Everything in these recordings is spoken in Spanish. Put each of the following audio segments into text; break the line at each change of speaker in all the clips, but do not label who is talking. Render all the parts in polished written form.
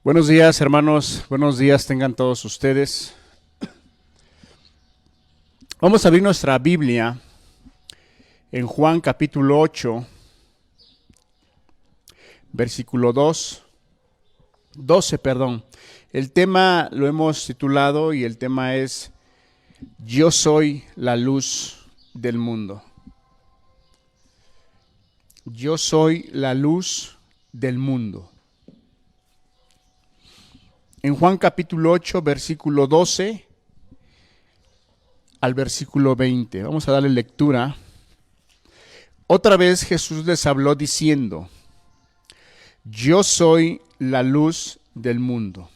Buenos días, hermanos. Buenos días tengan todos ustedes. Vamos a abrir nuestra Biblia en Juan capítulo 8, versículo 12. El tema lo hemos titulado y el tema es Yo soy la luz del mundo. Yo soy la luz del mundo. En Juan capítulo 8, versículo 12 al versículo 20. Vamos a darle lectura. Otra vez Jesús les habló diciendo, yo soy la luz del mundo.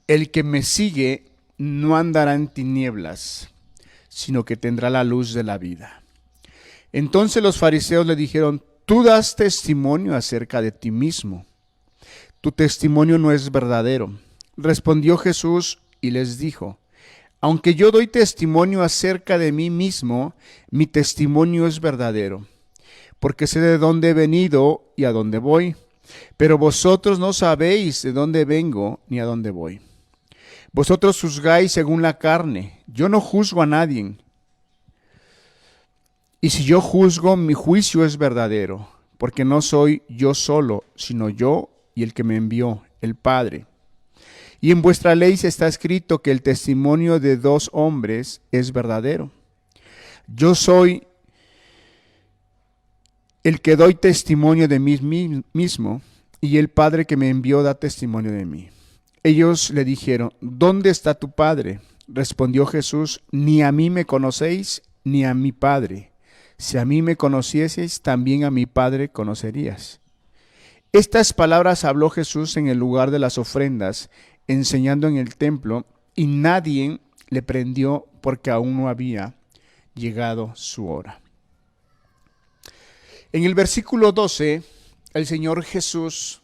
El que me sigue no andará en tinieblas, sino que tendrá la luz de la vida. Entonces los fariseos le dijeron, tú das testimonio acerca de ti mismo. Tu testimonio no es verdadero. Respondió Jesús y les dijo, aunque yo doy testimonio acerca de mí mismo, mi testimonio es verdadero, porque sé de dónde he venido y a dónde voy, pero vosotros no sabéis de dónde vengo ni a dónde voy. Vosotros juzgáis según la carne, yo no juzgo a nadie. Y si yo juzgo, mi juicio es verdadero, porque no soy yo solo, sino yo y el que me envió, el Padre. Y en vuestra ley se está escrito que el testimonio de dos hombres es verdadero. Yo soy el que doy testimonio de mí mismo, y el Padre que me envió da testimonio de mí. Ellos le dijeron, ¿dónde está tu Padre? Respondió Jesús, ni a mí me conocéis, ni a mi Padre. Si a mí me conocieseis, también a mi Padre conocerías. Estas palabras habló Jesús en el lugar de las ofrendas, enseñando en el templo, y nadie le prendió porque aún no había llegado su hora. En el versículo 12, el Señor Jesús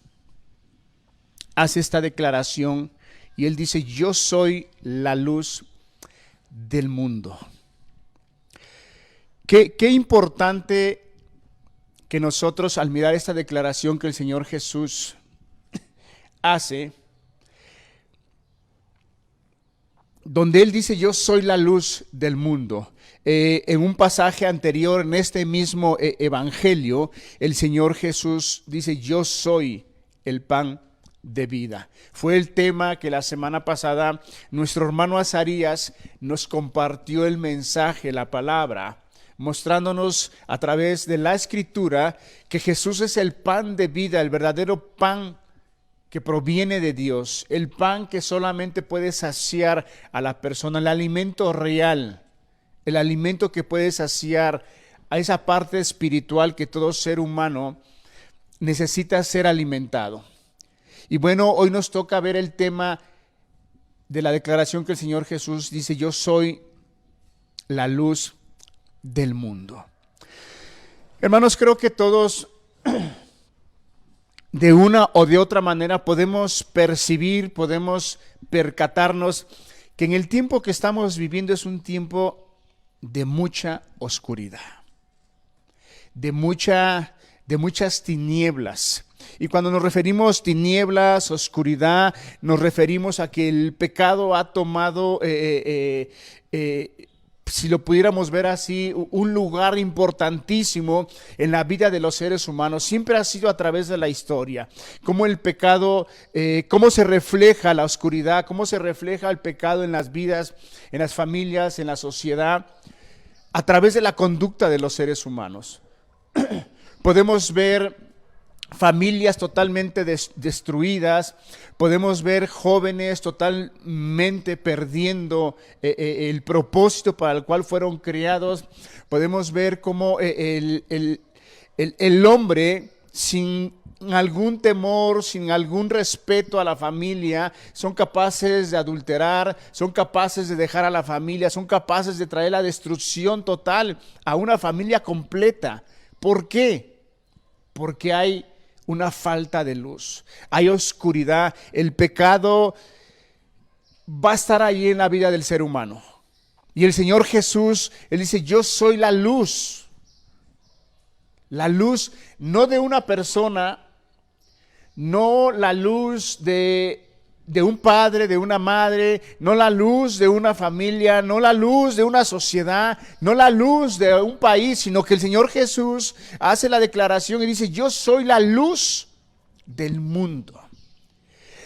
hace esta declaración y Él dice, yo soy la luz del mundo. Qué importante que nosotros al mirar esta declaración que el Señor Jesús hace, donde Él dice, yo soy la luz del mundo. En un pasaje anterior, en este mismo evangelio, el Señor Jesús dice, yo soy el pan de vida. Fue el tema que la semana pasada nuestro hermano Azarías nos compartió el mensaje, la palabra, mostrándonos a través de la Escritura que Jesús es el pan de vida, el verdadero pan que proviene de Dios, el pan que solamente puede saciar a la persona, el alimento real, el alimento que puede saciar a esa parte espiritual que todo ser humano necesita ser alimentado. Y bueno, hoy nos toca ver el tema de la declaración que el Señor Jesús dice, yo soy la luz del mundo. Hermanos, creo que todos de una o de otra manera podemos percibir, podemos percatarnos que en el tiempo que estamos viviendo es un tiempo de mucha oscuridad, de muchas tinieblas. Y cuando nos referimos tinieblas, oscuridad, nos referimos a que el pecado ha tomado si lo pudiéramos ver así, un lugar importantísimo en la vida de los seres humanos. Siempre ha sido a través de la historia. Cómo el pecado, cómo se refleja la oscuridad, cómo se refleja el pecado en las vidas, en las familias, en la sociedad, a través de la conducta de los seres humanos. Podemos ver familias totalmente destruidas, podemos ver jóvenes totalmente perdiendo el propósito para el cual fueron creados, podemos ver cómo el hombre sin algún temor, sin algún respeto a la familia, son capaces de adulterar, son capaces de dejar a la familia, son capaces de traer la destrucción total a una familia completa. ¿Por qué? Porque hay una falta de luz, hay oscuridad, el pecado va a estar ahí en la vida del ser humano. Y el Señor Jesús, Él dice, yo soy la luz no de una persona, no la luz de un padre, de una madre, no la luz de una familia, no la luz de una sociedad, no la luz de un país, sino que el Señor Jesús hace la declaración y dice: yo soy la luz del mundo.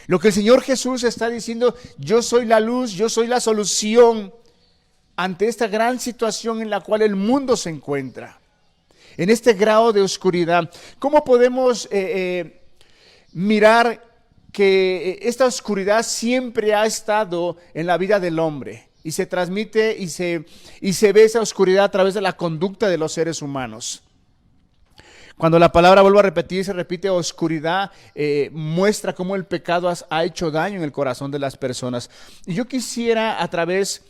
Lo que el Señor Jesús está diciendo: yo soy la luz, yo soy la solución ante esta gran situación en la cual el mundo se encuentra, en este grado de oscuridad. ¿Cómo podemos mirar que esta oscuridad siempre ha estado en la vida del hombre y se transmite y se ve esa oscuridad a través de la conducta de los seres humanos? Cuando la palabra, vuelvo a repetir, se repite oscuridad, muestra cómo el pecado ha hecho daño en el corazón de las personas. Y yo quisiera, a través,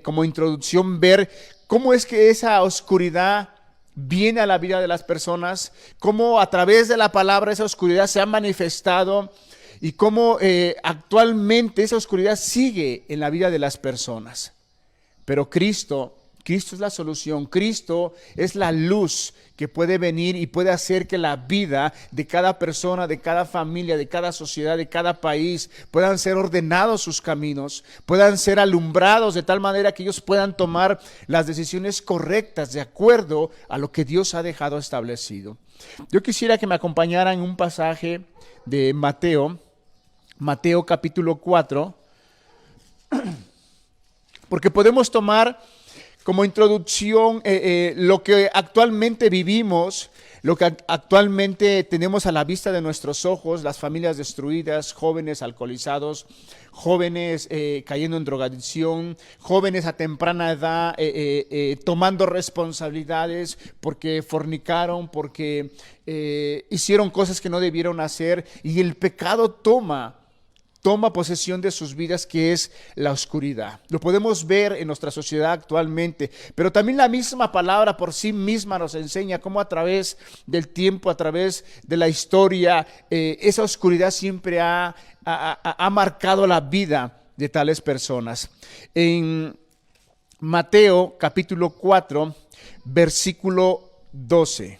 como introducción, ver cómo es que esa oscuridad viene a la vida de las personas, cómo a través de la palabra esa oscuridad se ha manifestado y cómo actualmente esa oscuridad sigue en la vida de las personas. Pero Cristo es la solución. Cristo es la luz que puede venir y puede hacer que la vida de cada persona, de cada familia, de cada sociedad, de cada país, puedan ser ordenados sus caminos, puedan ser alumbrados de tal manera que ellos puedan tomar las decisiones correctas de acuerdo a lo que Dios ha dejado establecido. Yo quisiera que me acompañaran en un pasaje de Mateo capítulo 4, porque podemos tomar como introducción lo que actualmente vivimos, lo que actualmente tenemos a la vista de nuestros ojos: las familias destruidas, jóvenes alcoholizados, jóvenes cayendo en drogadicción, jóvenes a temprana edad tomando responsabilidades porque fornicaron, porque hicieron cosas que no debieron hacer, y el pecado toma posesión de sus vidas, que es la oscuridad. Lo podemos ver en nuestra sociedad actualmente, pero también la misma palabra por sí misma nos enseña cómo a través del tiempo, a través de la historia, esa oscuridad siempre ha marcado la vida de tales personas. En Mateo capítulo 4, versículo 12.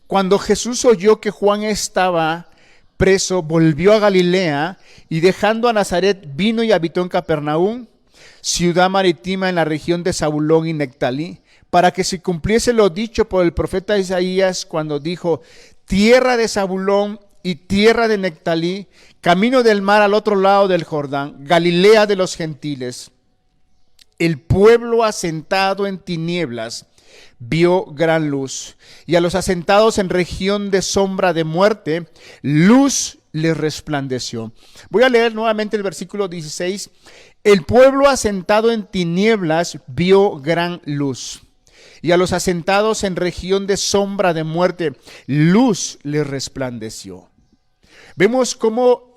Cuando Jesús oyó que Juan estaba preso, volvió a Galilea, y dejando a Nazaret vino y habitó en Capernaum, ciudad marítima en la región de Zabulón y Nectalí, para que se cumpliese lo dicho por el profeta Isaías cuando dijo: tierra de Zabulón y tierra de Nectalí, camino del mar al otro lado del Jordán, Galilea de los gentiles. El pueblo asentado en tinieblas vio gran luz, y a los asentados en región de sombra de muerte, luz les resplandeció. Voy a leer nuevamente el versículo 16. El pueblo asentado en tinieblas vio gran luz, y a los asentados en región de sombra de muerte, luz les resplandeció. Vemos cómo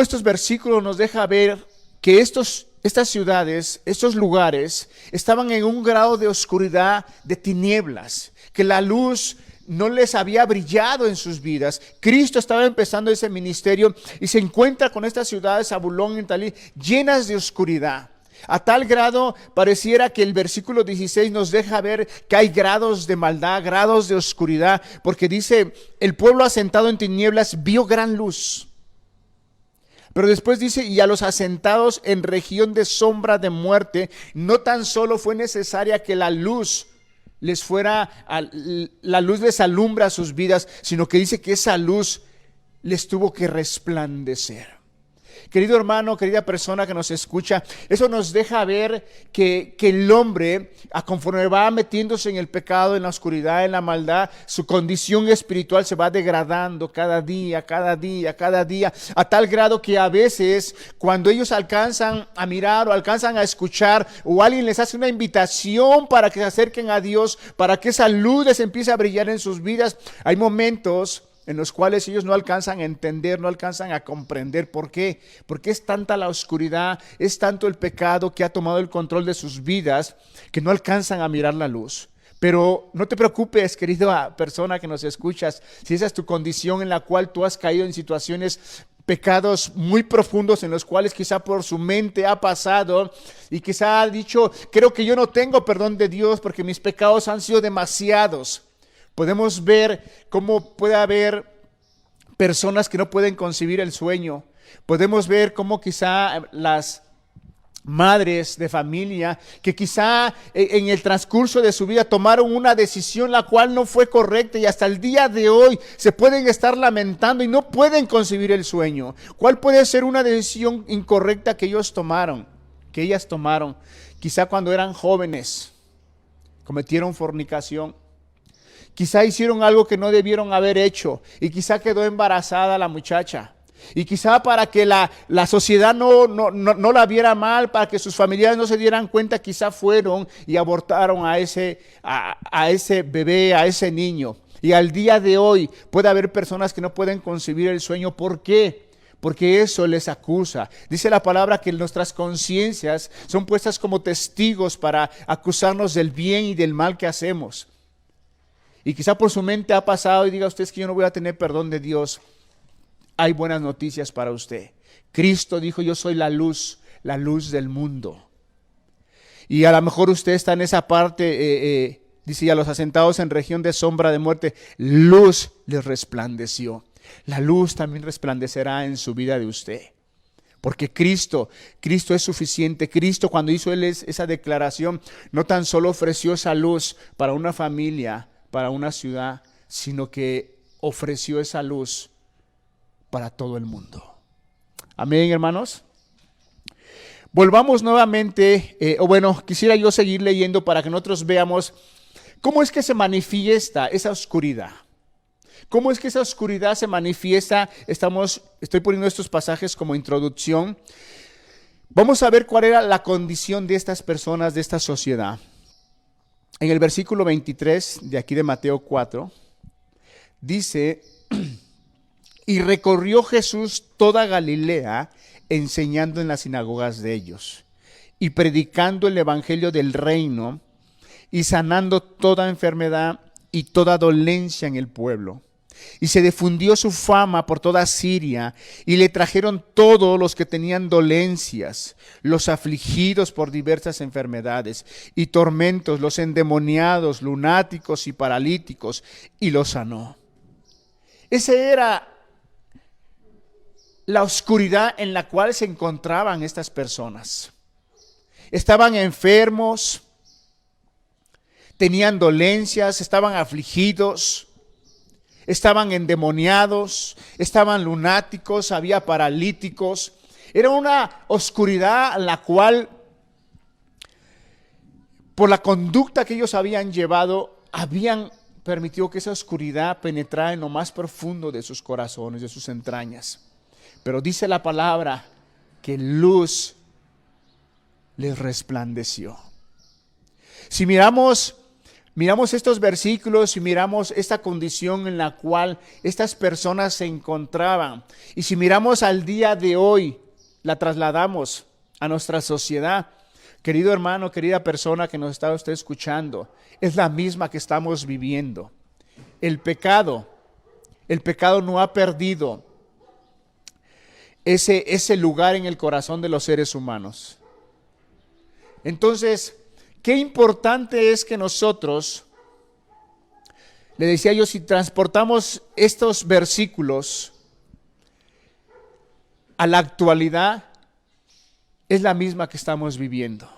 estos versículos nos dejan ver que estas ciudades, estos lugares, estaban en un grado de oscuridad, de tinieblas, que la luz no les había brillado en sus vidas. Cristo estaba empezando ese ministerio y se encuentra con estas ciudades, Zabulón y Nectalí, llenas de oscuridad. A tal grado pareciera que el versículo 16 nos deja ver que hay grados de maldad, grados de oscuridad, porque dice: el pueblo asentado en tinieblas vio gran luz. Pero después dice: y a los asentados en región de sombra de muerte. No tan solo fue necesaria que la luz les alumbra sus vidas, sino que dice que esa luz les tuvo que resplandecer. Querido hermano, querida persona que nos escucha, eso nos deja ver que el hombre, conforme va metiéndose en el pecado, en la oscuridad, en la maldad, su condición espiritual se va degradando cada día, a tal grado que a veces cuando ellos alcanzan a mirar o alcanzan a escuchar, o alguien les hace una invitación para que se acerquen a Dios, para que esa luz les empiece a brillar en sus vidas, hay momentos en los cuales ellos no alcanzan a entender, no alcanzan a comprender. ¿Por qué? Porque es tanta la oscuridad, es tanto el pecado que ha tomado el control de sus vidas, que no alcanzan a mirar la luz. Pero no te preocupes, querida persona que nos escuchas, si esa es tu condición en la cual tú has caído en situaciones, pecados muy profundos en los cuales quizá por su mente ha pasado y quizá ha dicho: creo que yo no tengo perdón de Dios porque mis pecados han sido demasiados. Podemos ver cómo puede haber personas que no pueden concebir el sueño. Podemos ver cómo quizá las madres de familia que quizá en el transcurso de su vida tomaron una decisión la cual no fue correcta y hasta el día de hoy se pueden estar lamentando y no pueden concebir el sueño. ¿Cuál puede ser una decisión incorrecta que ellos tomaron? Que ellas tomaron, quizá cuando eran jóvenes, cometieron fornicación. Quizá hicieron algo que no debieron haber hecho y quizá quedó embarazada la muchacha. Y quizá para que la sociedad no la viera mal, para que sus familiares no se dieran cuenta, quizá fueron y abortaron a ese bebé, a ese niño. Y al día de hoy puede haber personas que no pueden concebir el sueño. ¿Por qué? Porque eso les acusa. Dice la palabra que nuestras conciencias son puestas como testigos para acusarnos del bien y del mal que hacemos. Y quizá por su mente ha pasado y diga usted: es que yo no voy a tener perdón de Dios. Hay buenas noticias para usted. Cristo dijo: yo soy la luz del mundo. Y a lo mejor usted está en esa parte, dice: y a los asentados en región de sombra de muerte, luz les resplandeció. La luz también resplandecerá en su vida de usted. Porque Cristo es suficiente. Cristo, cuando hizo Él esa declaración, no tan solo ofreció esa luz para una familia, para una ciudad, sino que ofreció esa luz para todo el mundo. Amén, hermanos. Volvamos nuevamente, quisiera yo seguir leyendo para que nosotros veamos cómo es que se manifiesta esa oscuridad. ¿Cómo es que esa oscuridad se manifiesta? Estoy poniendo estos pasajes como introducción. Vamos a ver cuál era la condición de estas personas, de esta sociedad. En el versículo 23 de aquí de Mateo 4, dice: y recorrió Jesús toda Galilea, enseñando en las sinagogas de ellos, y predicando el evangelio del reino, y sanando toda enfermedad y toda dolencia en el pueblo. Y se difundió su fama por toda Siria, y le trajeron todos los que tenían dolencias, los afligidos por diversas enfermedades y tormentos, los endemoniados, lunáticos y paralíticos, y los sanó. Ese era la oscuridad en la cual se encontraban estas personas. Estaban enfermos, tenían dolencias, estaban afligidos, estaban endemoniados, estaban lunáticos, había paralíticos. Era una oscuridad en la cual, por la conducta que ellos habían llevado, habían permitido que esa oscuridad penetrara en lo más profundo de sus corazones, de sus entrañas. Pero dice la palabra que luz les resplandeció. Si miramos estos versículos y miramos esta condición en la cual estas personas se encontraban, y si miramos al día de hoy, la trasladamos a nuestra sociedad, querido hermano, querida persona que nos está usted escuchando, es la misma que estamos viviendo. El pecado no ha perdido ese lugar en el corazón de los seres humanos. Entonces, qué importante es que nosotros, le decía yo, si transportamos estos versículos a la actualidad, es la misma que estamos viviendo.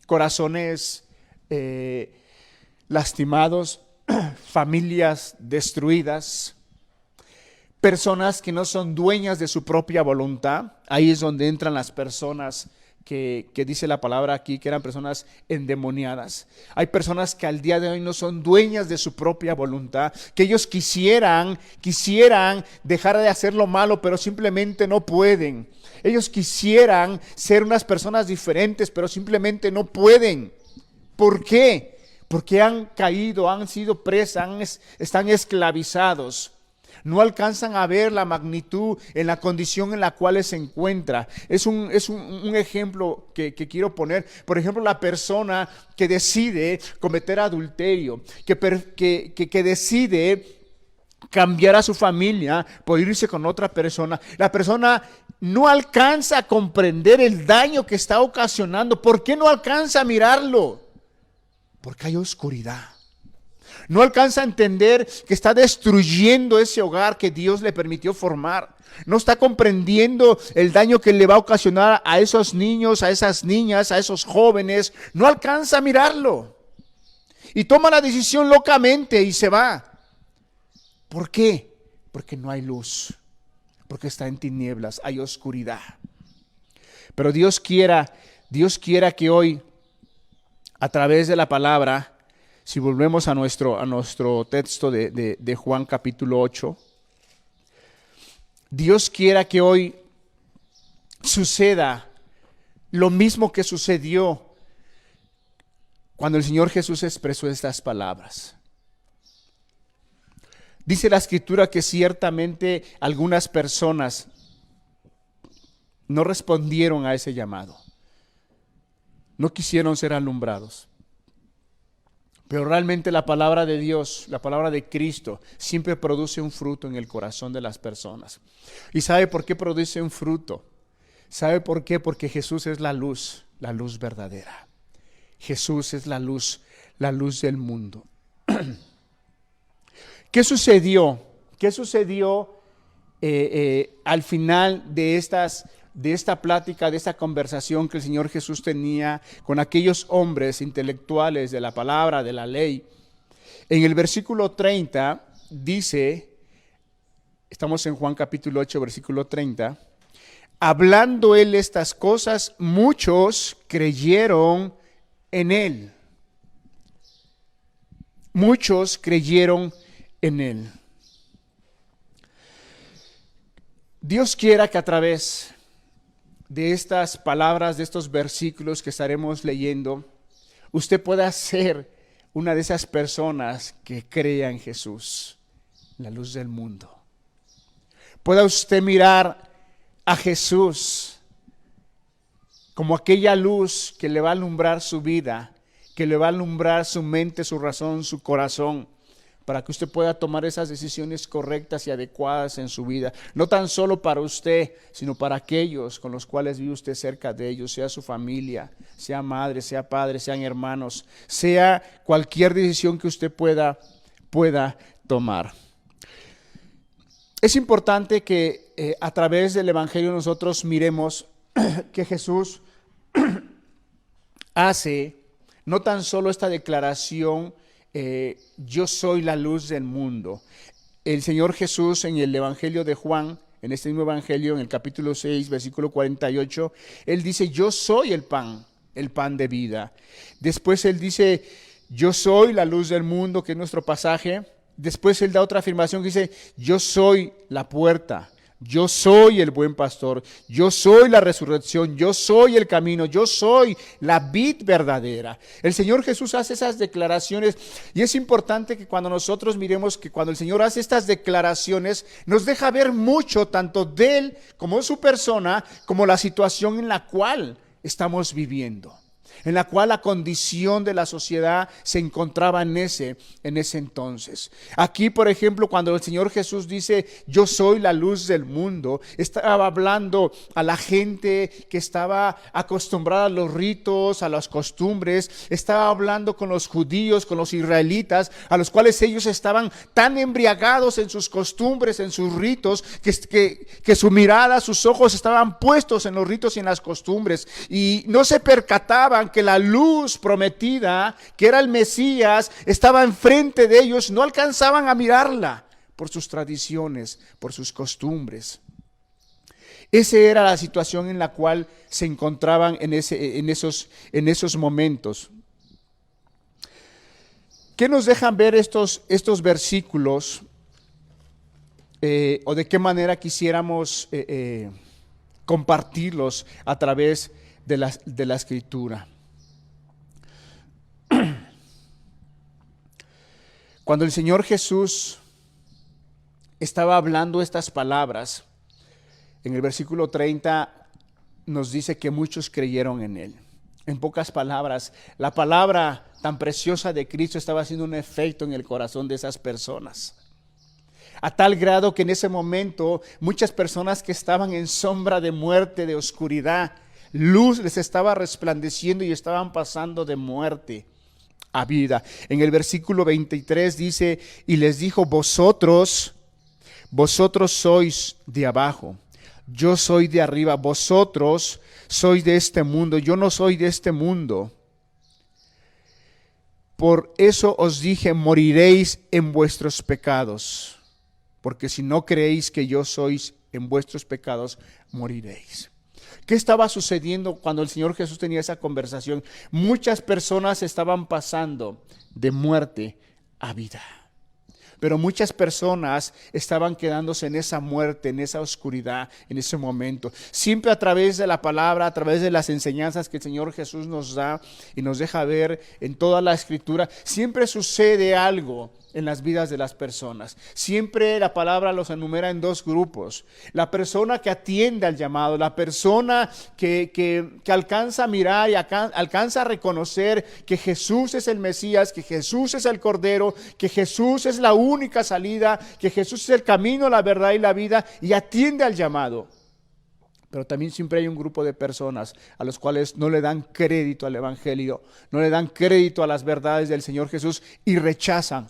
Corazones lastimados, familias destruidas, personas que no son dueñas de su propia voluntad. Ahí es donde entran las personas que dice la palabra aquí, que eran personas endemoniadas. Hay personas que al día de hoy no son dueñas de su propia voluntad, que ellos quisieran dejar de hacer lo malo, pero simplemente no pueden. Ellos quisieran ser unas personas diferentes, pero simplemente no pueden. ¿Por qué? Porque han caído, han sido presas, están esclavizados. No alcanzan a ver la magnitud en la condición en la cual se encuentra. Es un ejemplo que quiero poner. Por ejemplo, la persona que decide cometer adulterio, que decide cambiar a su familia por irse con otra persona. La persona no alcanza a comprender el daño que está ocasionando. ¿Por qué no alcanza a mirarlo? Porque hay oscuridad. No alcanza a entender que está destruyendo ese hogar que Dios le permitió formar. No está comprendiendo el daño que le va a ocasionar a esos niños, a esas niñas, a esos jóvenes. No alcanza a mirarlo. Y toma la decisión locamente y se va. ¿Por qué? Porque no hay luz. Porque está en tinieblas, hay oscuridad. Pero Dios quiera que hoy, a través de la palabra, si volvemos a nuestro texto de Juan capítulo 8, Dios quiera que hoy suceda lo mismo que sucedió cuando el Señor Jesús expresó estas palabras. Dice la Escritura que ciertamente algunas personas no respondieron a ese llamado. No quisieron ser alumbrados. Pero realmente la palabra de Dios, la palabra de Cristo, siempre produce un fruto en el corazón de las personas. ¿Y sabe por qué produce un fruto? ¿Sabe por qué? Porque Jesús es la luz verdadera. Jesús es la luz del mundo. ¿Qué sucedió? ¿Qué sucedió al final de esta plática, de esta conversación que el Señor Jesús tenía con aquellos hombres intelectuales de la palabra, de la ley? En el versículo 30 dice, estamos en Juan capítulo 8, versículo 30, hablando él estas cosas, muchos creyeron en él. Muchos creyeron en él. Dios quiera que a través de estas palabras, de estos versículos que estaremos leyendo, usted pueda ser una de esas personas que crea en Jesús, la luz del mundo. Pueda usted mirar a Jesús como aquella luz que le va a alumbrar su vida, que le va a alumbrar su mente, su razón, su corazón, para que usted pueda tomar esas decisiones correctas y adecuadas en su vida. No tan solo para usted, sino para aquellos con los cuales vive usted cerca de ellos, sea su familia, sea madre, sea padre, sean hermanos, sea cualquier decisión que usted pueda tomar. Es importante que a través del Evangelio nosotros miremos que Jesús hace no tan solo esta declaración, yo soy la luz del mundo. El Señor Jesús en el Evangelio de Juan, en este mismo Evangelio, en el capítulo 6, versículo 48, Él dice, yo soy el pan de vida. Después Él dice, yo soy la luz del mundo, que es nuestro pasaje. Después Él da otra afirmación que dice, yo soy la puerta. Yo soy el buen pastor, yo soy la resurrección, yo soy el camino, yo soy la vid verdadera. El Señor Jesús hace esas declaraciones y es importante que cuando nosotros miremos que cuando el Señor hace estas declaraciones nos deja ver mucho tanto de Él como su persona, como la situación en la cual estamos viviendo, en la cual la condición de la sociedad se encontraba en ese entonces. Aquí, por ejemplo, cuando el Señor Jesús dice, yo soy la luz del mundo, estaba hablando a la gente que estaba acostumbrada a los ritos, a las costumbres, estaba hablando con los judíos, con los israelitas, a los cuales ellos estaban tan embriagados en sus costumbres, en sus ritos, que su mirada, sus ojos estaban puestos en los ritos y en las costumbres, y no se percataban que la luz prometida, que era el Mesías, estaba enfrente de ellos. No alcanzaban a mirarla por sus tradiciones, por sus costumbres. Esa era la situación en la cual se encontraban en esos momentos. ¿Qué nos dejan ver estos versículos? O de qué manera quisiéramos compartirlos a través de la Escritura. Cuando el Señor Jesús estaba hablando estas palabras, en el versículo 30 nos dice que muchos creyeron en Él. En pocas palabras, la palabra tan preciosa de Cristo estaba haciendo un efecto en el corazón de esas personas. A tal grado que en ese momento muchas personas que estaban en sombra de muerte, de oscuridad, luz les estaba resplandeciendo y estaban pasando de muerte a vida. En el versículo 23 dice, y les dijo, vosotros sois de abajo, yo soy de arriba, vosotros sois de este mundo, yo no soy de este mundo. Por eso os dije, moriréis en vuestros pecados, porque si no creéis que yo sois en vuestros pecados, moriréis. ¿Qué estaba sucediendo cuando el Señor Jesús tenía esa conversación? Muchas personas estaban pasando de muerte a vida. Pero muchas personas estaban quedándose en esa muerte, en esa oscuridad, en ese momento. Siempre a través de la palabra, a través de las enseñanzas que el Señor Jesús nos da y nos deja ver en toda la Escritura, siempre sucede algo en las vidas de las personas. Siempre la palabra los enumera en dos grupos. La persona que atiende al llamado, la persona que alcanza a mirar y alcanza a reconocer que Jesús es el Mesías, que Jesús es el Cordero, que Jesús es la única salida, que Jesús es el camino, la verdad y la vida, y atiende al llamado. Pero también siempre hay un grupo de personas a los cuales no le dan crédito al Evangelio, no le dan crédito a las verdades del Señor Jesús y rechazan.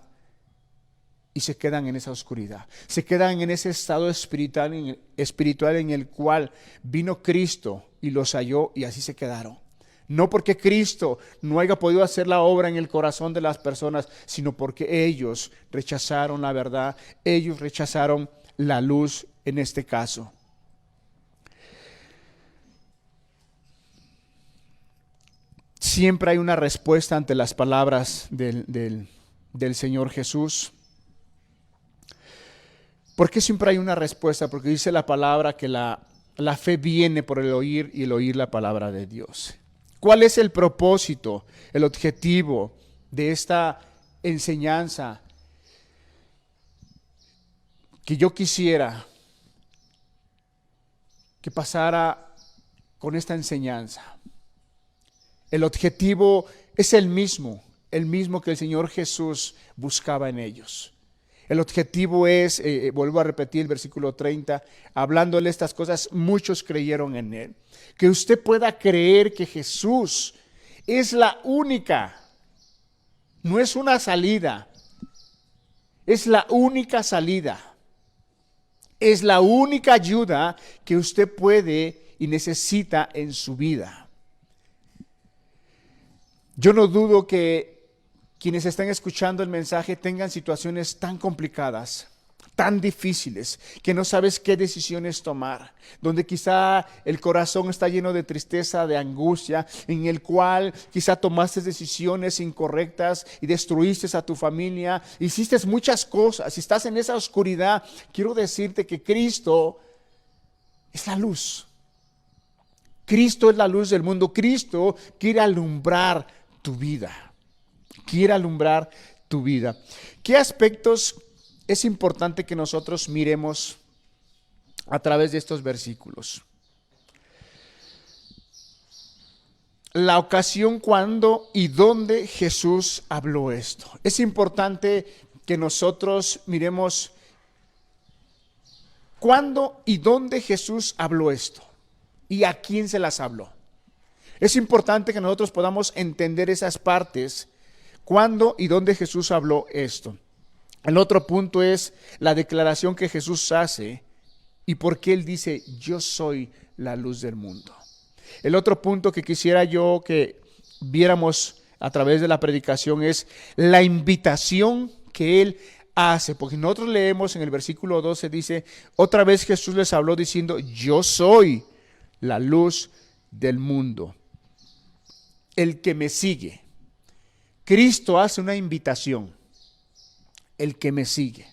Y se quedan en esa oscuridad, se quedan en ese estado espiritual en el cual vino Cristo y los halló y así se quedaron. No porque Cristo no haya podido hacer la obra en el corazón de las personas, sino porque ellos rechazaron la verdad, ellos rechazaron la luz en este caso. Siempre hay una respuesta ante las palabras del Señor Jesús. ¿Por qué siempre hay una respuesta? Porque dice la palabra que la fe viene por el oír y el oír la palabra de Dios. ¿Cuál es el propósito, el objetivo de esta enseñanza? Que yo quisiera que pasara con esta enseñanza. El objetivo es el mismo que el Señor Jesús buscaba en ellos. El objetivo es, vuelvo a repetir el versículo 30, hablándole estas cosas, muchos creyeron en Él. Que usted pueda creer que Jesús es la única, no es una salida, es la única salida. Es la única ayuda que usted puede y necesita en su vida. Yo no dudo que quienes están escuchando el mensaje tengan situaciones tan complicadas, tan difíciles, que no sabes qué decisiones tomar, donde quizá el corazón está lleno de tristeza, de angustia, en el cual quizá tomaste decisiones incorrectas y destruiste a tu familia, hiciste muchas cosas, si estás en esa oscuridad, quiero decirte que Cristo es la luz. Cristo es la luz del mundo. Cristo quiere alumbrar tu vida. Quiere alumbrar tu vida. ¿Qué aspectos es importante que nosotros miremos a través de estos versículos? La ocasión, cuándo y dónde Jesús habló esto. Es importante que nosotros miremos cuándo y dónde Jesús habló esto y a quién se las habló. Es importante que nosotros podamos entender esas partes. ¿Cuándo y dónde Jesús habló esto? El otro punto es la declaración que Jesús hace y por qué Él dice, yo soy la luz del mundo. El otro punto que quisiera yo que viéramos a través de la predicación es la invitación que Él hace. Porque nosotros leemos en el versículo 12, dice, otra vez Jesús les habló diciendo, yo soy la luz del mundo. El que me sigue. Cristo hace una invitación, el que me sigue,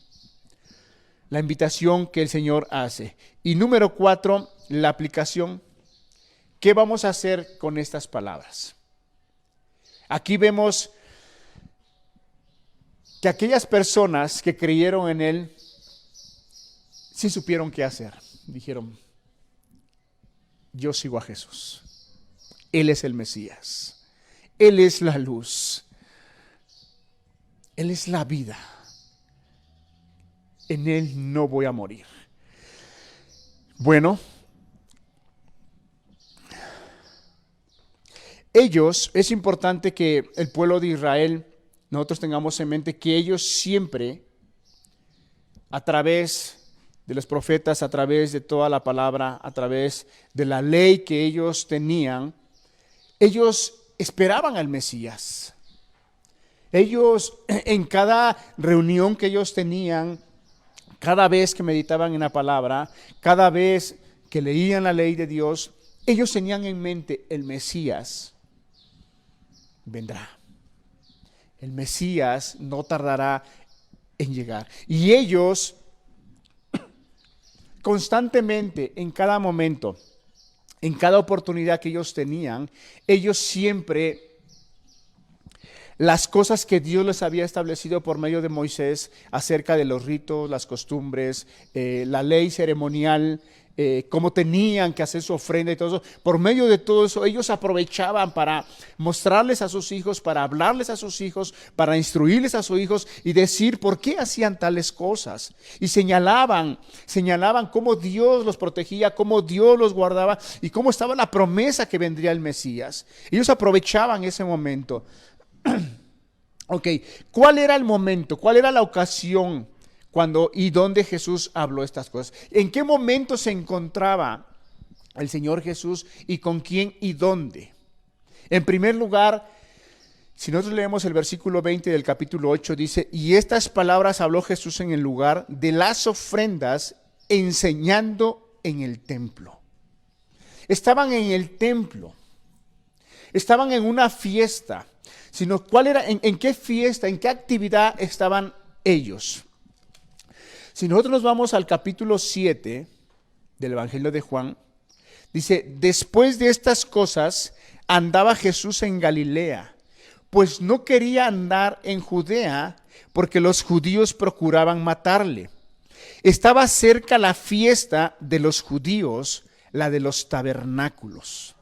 la invitación que el Señor hace. Y número 4, la aplicación. ¿Qué vamos a hacer con estas palabras? Aquí vemos que aquellas personas que creyeron en Él, sí supieron qué hacer. Dijeron, yo sigo a Jesús, Él es el Mesías, Él es la luz. Él es la vida. En Él no voy a morir. Bueno, ellos, es importante que el pueblo de Israel, nosotros tengamos en mente que ellos siempre, a través de los profetas, a través de toda la palabra, a través de la ley que ellos tenían, ellos esperaban al Mesías. Ellos, en cada reunión que ellos tenían, cada vez que meditaban en la palabra, cada vez que leían la ley de Dios, ellos tenían en mente: el Mesías vendrá. El Mesías no tardará en llegar. Y ellos constantemente, en cada momento, en cada oportunidad que ellos tenían, ellos siempre, las cosas que Dios les había establecido por medio de Moisés acerca de los ritos, las costumbres, la ley ceremonial, cómo tenían que hacer su ofrenda y todo eso, por medio de todo eso ellos aprovechaban para mostrarles a sus hijos, para hablarles a sus hijos, para instruirles a sus hijos y decir por qué hacían tales cosas. Y señalaban cómo Dios los protegía, cómo Dios los guardaba y cómo estaba la promesa que vendría el Mesías. Ellos aprovechaban ese momento. Ok, ¿cuál era el momento? ¿Cuál era la ocasión cuando y dónde Jesús habló estas cosas? ¿En qué momento se encontraba el Señor Jesús y con quién y dónde? En primer lugar, si nosotros leemos el versículo 20 del capítulo 8, dice: y estas palabras habló Jesús en el lugar de las ofrendas, enseñando en el templo. Estaban en el templo, estaban en una fiesta. Sino cuál era, en qué fiesta, en qué actividad estaban ellos. Si nosotros nos vamos al capítulo 7 del Evangelio de Juan, dice: después de estas cosas andaba Jesús en Galilea, pues no quería andar en Judea, porque los judíos procuraban matarle. Estaba cerca la fiesta de los judíos, la de los tabernáculos.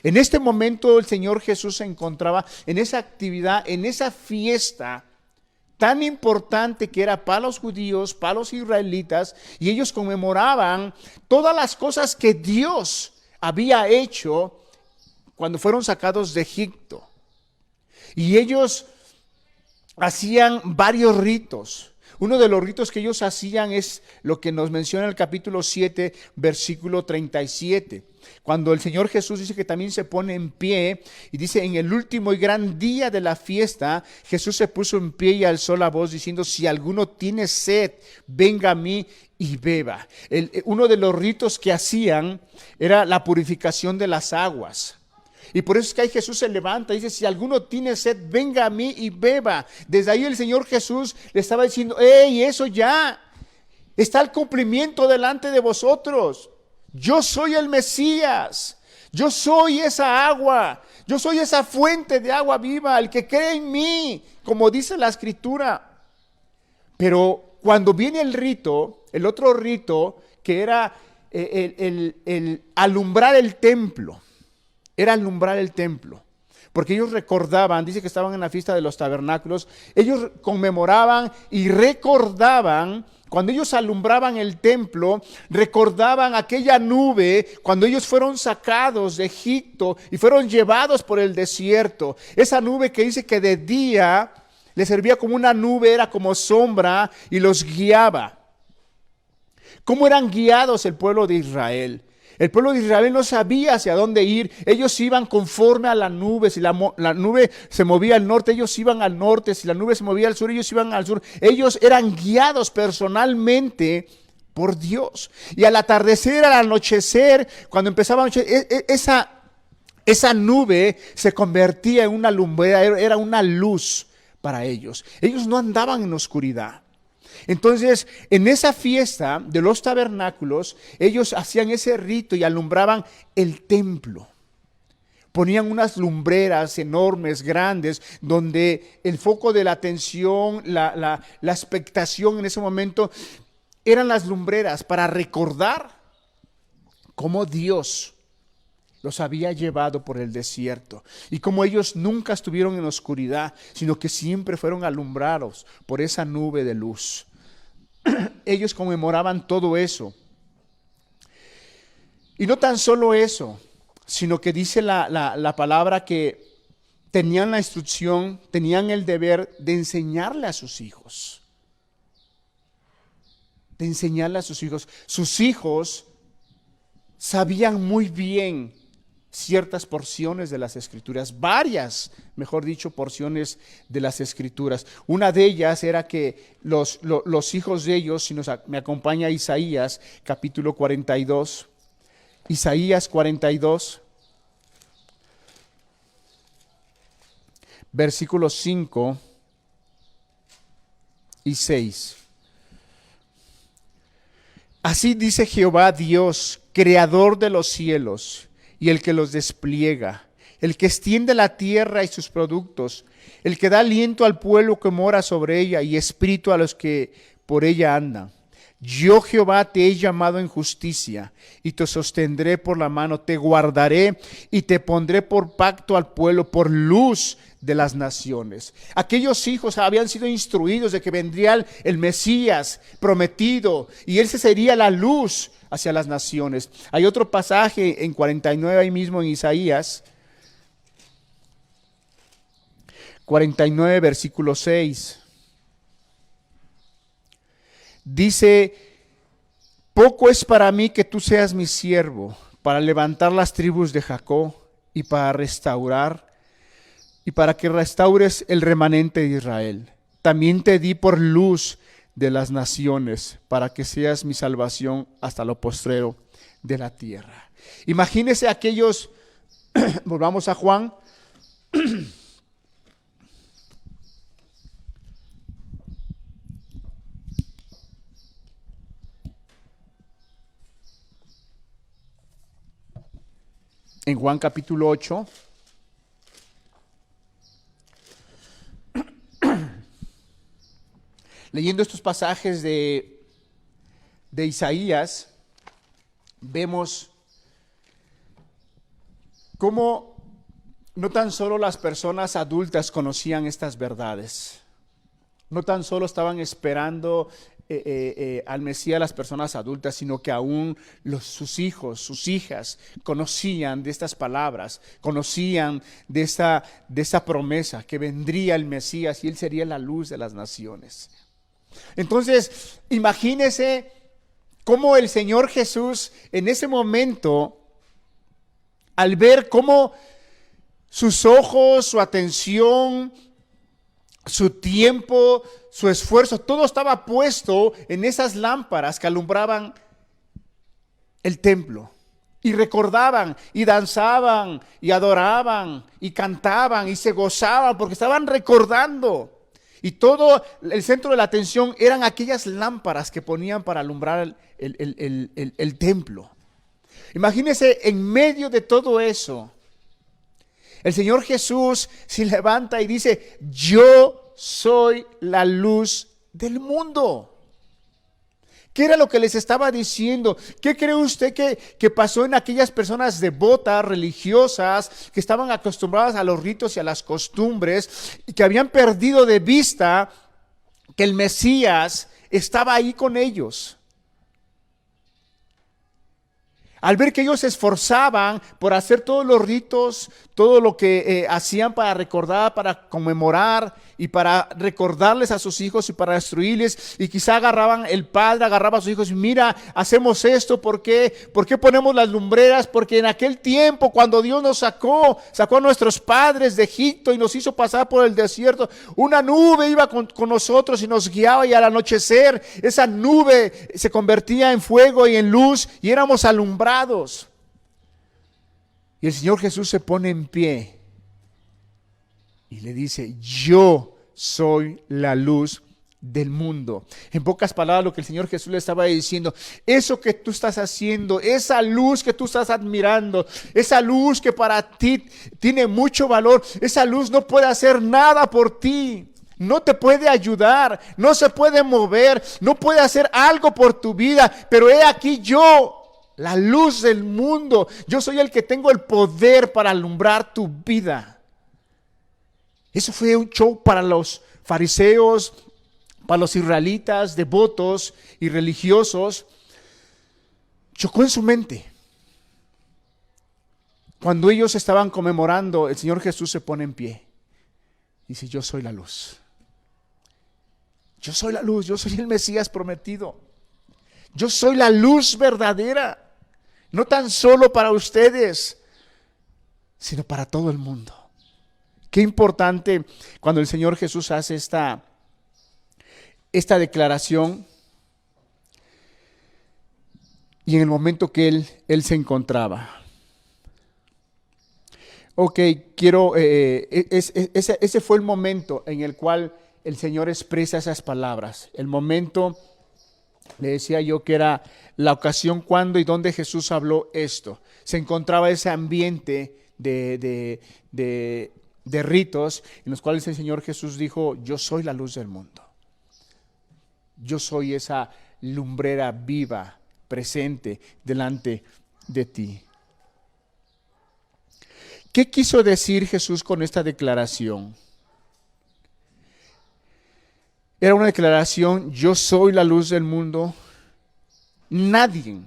En este momento el Señor Jesús se encontraba en esa actividad, en esa fiesta tan importante que era para los judíos, para los israelitas, y ellos conmemoraban todas las cosas que Dios había hecho cuando fueron sacados de Egipto. Y ellos hacían varios ritos. Uno de los ritos que ellos hacían es lo que nos menciona el capítulo 7, versículo 37. Cuando el Señor Jesús dice que también se pone en pie y dice: en el último y gran día de la fiesta, Jesús se puso en pie y alzó la voz diciendo: si alguno tiene sed, venga a mí y beba. Uno de los ritos que hacían era la purificación de las aguas. Y por eso es que ahí Jesús se levanta y dice: si alguno tiene sed, venga a mí y beba. Desde ahí el Señor Jesús le estaba diciendo: ¡hey, eso ya! Está el cumplimiento delante de vosotros. Yo soy el Mesías. Yo soy esa agua. Yo soy esa fuente de agua viva. El que cree en mí, como dice la Escritura. Pero cuando viene el rito, el otro rito, que era el alumbrar el templo. Era alumbrar el templo, porque ellos recordaban, dice que estaban en la fiesta de los tabernáculos, ellos conmemoraban y recordaban, cuando ellos alumbraban el templo, recordaban aquella nube, cuando ellos fueron sacados de Egipto y fueron llevados por el desierto, esa nube que dice que de día les servía como una nube, era como sombra y los guiaba. ¿Cómo eran guiados el pueblo de Israel? El pueblo de Israel no sabía hacia dónde ir. Ellos iban conforme a la nube. Si la nube se movía al norte, ellos iban al norte. Si la nube se movía al sur, ellos iban al sur. Ellos eran guiados personalmente por Dios. Y al atardecer, al anochecer, cuando empezaba a anochecer, esa nube se convertía en una lumbrera, era una luz para ellos. Ellos no andaban en oscuridad. Entonces, en esa fiesta de los tabernáculos, ellos hacían ese rito y alumbraban el templo. Ponían unas lumbreras enormes, grandes, donde el foco de la atención, la expectación en ese momento, eran las lumbreras para recordar cómo Dios los había llevado por el desierto y cómo ellos nunca estuvieron en oscuridad, sino que siempre fueron alumbrados por esa nube de luz. Ellos conmemoraban todo eso. Y no tan solo eso, sino que dice la palabra que tenían la instrucción, tenían el deber de enseñarle a sus hijos. De enseñarle a sus hijos. Sus hijos sabían muy bien ciertas porciones de las Escrituras, varias, mejor dicho, porciones de las Escrituras. Una de ellas era que los hijos de ellos, si me acompaña Isaías, capítulo 42, Isaías 42, versículos 5 y 6. Así dice Jehová Dios, creador de los cielos y el que los despliega, el que extiende la tierra y sus productos, el que da aliento al pueblo que mora sobre ella y espíritu a los que por ella andan. Yo Jehová te he llamado en justicia y te sostendré por la mano, te guardaré y te pondré por pacto al pueblo, por luz de las naciones. Aquellos hijos habían sido instruidos de que vendría el Mesías prometido y él sería la luz hacia las naciones. Hay otro pasaje en 49 ahí mismo en Isaías 49 versículo 6. Dice: poco es para mí que tú seas mi siervo, para levantar las tribus de Jacob y para restaurar, y para que restaures el remanente de Israel. También te di por luz de las naciones, para que seas mi salvación hasta lo postrero de la tierra. Imagínese aquellos, volvamos a Juan, en Juan capítulo 8, leyendo estos pasajes de Isaías, vemos cómo no tan solo las personas adultas conocían estas verdades, no tan solo estaban esperando al Mesías las personas adultas, sino que aún sus hijos, sus hijas conocían de estas palabras, conocían de esta promesa que vendría el Mesías y él sería la luz de las naciones. Entonces, imagínese cómo el Señor Jesús en ese momento, al ver cómo sus ojos, su atención, su tiempo, su esfuerzo, todo estaba puesto en esas lámparas que alumbraban el templo. Y recordaban, y danzaban, y adoraban, y cantaban, y se gozaban, porque estaban recordando. Y todo el centro de la atención eran aquellas lámparas que ponían para alumbrar el templo. Imagínense, en medio de todo eso, el Señor Jesús se levanta y dice: yo soy la luz del mundo. ¿Qué era lo que les estaba diciendo? ¿Qué cree usted que pasó en aquellas personas devotas, religiosas, que estaban acostumbradas a los ritos y a las costumbres y que habían perdido de vista que el Mesías estaba ahí con ellos? Al ver que ellos se esforzaban por hacer todos los ritos, todo lo que hacían para recordar, para conmemorar y para recordarles a sus hijos y para destruirles, y quizá el padre agarraba a sus hijos y mira, hacemos esto, ¿por qué? ¿Por qué ponemos las lumbreras? Porque en aquel tiempo cuando Dios nos sacó a nuestros padres de Egipto y nos hizo pasar por el desierto, una nube iba con nosotros y nos guiaba, y al anochecer esa nube se convertía en fuego y en luz y éramos alumbrados. Y el Señor Jesús se pone en pie y le dice: yo soy la luz del mundo. En pocas palabras, lo que el Señor Jesús le estaba diciendo: eso que tú estás haciendo, esa luz que tú estás admirando, esa luz que para ti tiene mucho valor, esa luz no puede hacer nada por ti. No te puede ayudar, no se puede mover, no puede hacer algo por tu vida, pero he aquí yo, la luz del mundo. Yo soy el que tengo el poder para alumbrar tu vida. Eso fue un show para los fariseos, para los israelitas, devotos y religiosos. Chocó en su mente. Cuando ellos estaban conmemorando, el Señor Jesús se pone en pie. Dice, yo soy la luz. Yo soy la luz, yo soy el Mesías prometido. Yo soy la luz verdadera. No tan solo para ustedes, sino para todo el mundo. Qué importante cuando el Señor Jesús hace esta declaración. Y en el momento que Él se encontraba. Ok, ese fue el momento en el cual el Señor expresa esas palabras. El momento, le decía yo, que era la ocasión cuando y donde Jesús habló esto. Se encontraba ese ambiente de ritos en los cuales el Señor Jesús dijo, yo soy la luz del mundo. Yo soy esa lumbrera viva, presente delante de ti. ¿Qué quiso decir Jesús con esta declaración? Era una declaración, yo soy la luz del mundo. Nadie